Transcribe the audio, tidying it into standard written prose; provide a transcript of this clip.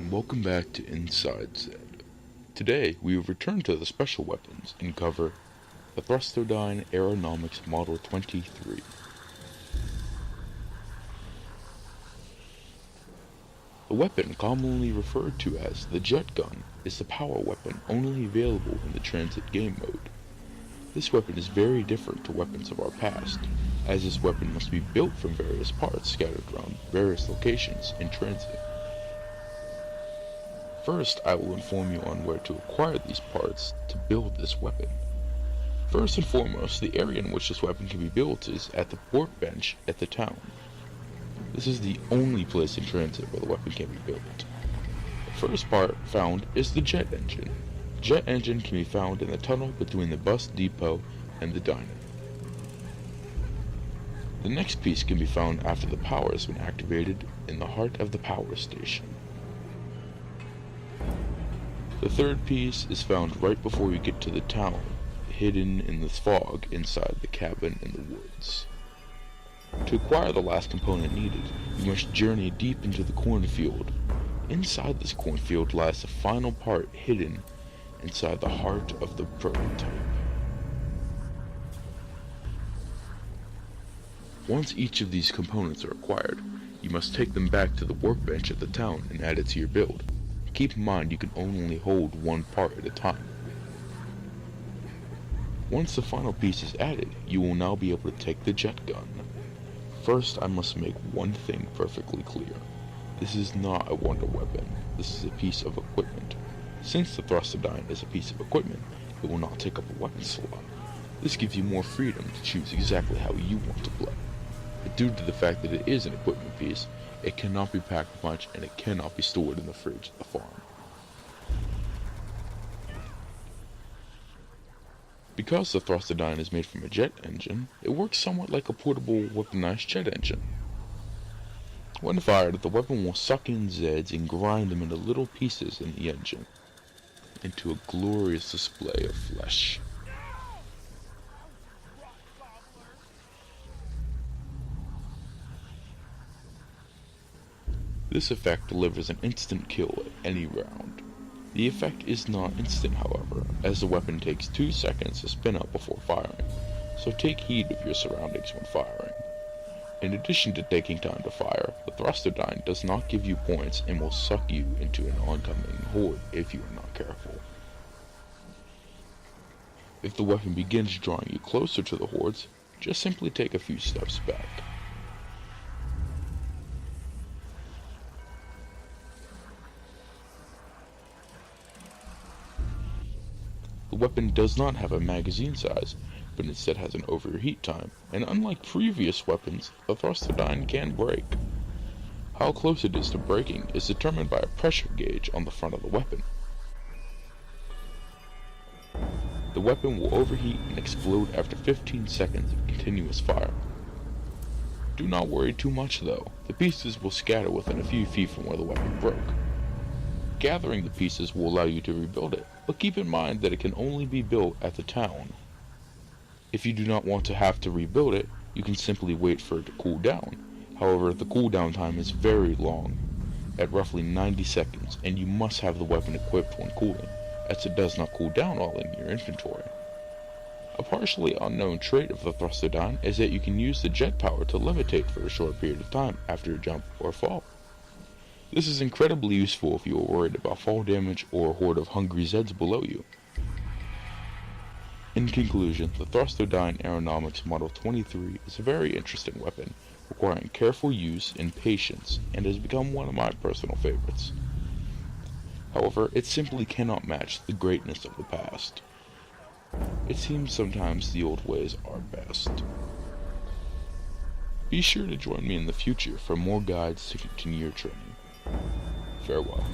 and welcome back to Inside Zed. Today, we have returned to the special weapons and cover the Thrustodyne Aeronomics Model 23. The weapon, commonly referred to as the Jet Gun, is the power weapon only available in the Transit game mode. This weapon is very different to weapons of our past, as this weapon must be built from various parts scattered around various locations in Transit. First, I will inform you on where to acquire these parts to build this weapon. First and foremost, the area in which this weapon can be built is at the workbench at the town. This is the only place in Transit where the weapon can be built. The first part found is the jet engine. The jet engine can be found in the tunnel between the bus depot and the diner. The next piece can be found after the power has been activated in the heart of the power station. The third piece is found right before you get to the town, hidden in the fog inside the cabin in the woods. To acquire the last component needed, you must journey deep into the cornfield. Inside this cornfield lies the final part hidden inside the heart of the prototype. Once each of these components are acquired, you must take them back to the workbench at the town and add it to your build. Keep in mind you can only hold one part at a time. Once the final piece is added, you will now be able to take the jet gun. First, I must make one thing perfectly clear. This is not a wonder weapon. This is a piece of equipment. Since the Thrustodyne is a piece of equipment, it will not take up a weapon slot. This gives you more freedom to choose exactly how you want to play. But due to the fact that it is an equipment piece, it cannot be packed a punch and it cannot be stored in the fridge at the farm. Because the Thrustodyne is made from a jet engine, it works somewhat like a portable weaponized jet engine. When fired, the weapon will suck in Zeds and grind them into little pieces in the engine, into a glorious display of flesh. This effect delivers an instant kill at any round. The effect is not instant, however, as the weapon takes 2 seconds to spin up before firing, so take heed of your surroundings when firing. In addition to taking time to fire, the Thrustodyne does not give you points and will suck you into an oncoming horde if you are not careful. If the weapon begins drawing you closer to the hordes, just simply take a few steps back. The weapon does not have a magazine size, but instead has an overheat time, and unlike previous weapons, the Thrustodyne can break. How close it is to breaking is determined by a pressure gauge on the front of the weapon. The weapon will overheat and explode after 15 seconds of continuous fire. Do not worry too much though, the pieces will scatter within a few feet from where the weapon broke. Gathering the pieces will allow you to rebuild it, but keep in mind that it can only be built at the town. If you do not want to have to rebuild it, you can simply wait for it to cool down. However, the cooldown time is very long, at roughly 90 seconds, and you must have the weapon equipped when cooling, as it does not cool down while in your inventory. A partially unknown trait of the Thrustodyne is that you can use the jet power to levitate for a short period of time after a jump or fall. This is incredibly useful if you are worried about fall damage or a horde of hungry Zeds below you. In conclusion, the Thrustodyne Aeronomics Model 23 is a very interesting weapon, requiring careful use and patience, and has become one of my personal favorites. However, it simply cannot match the greatness of the past. It seems sometimes the old ways are best. Be sure to join me in the future for more guides to continue your training. Farewell.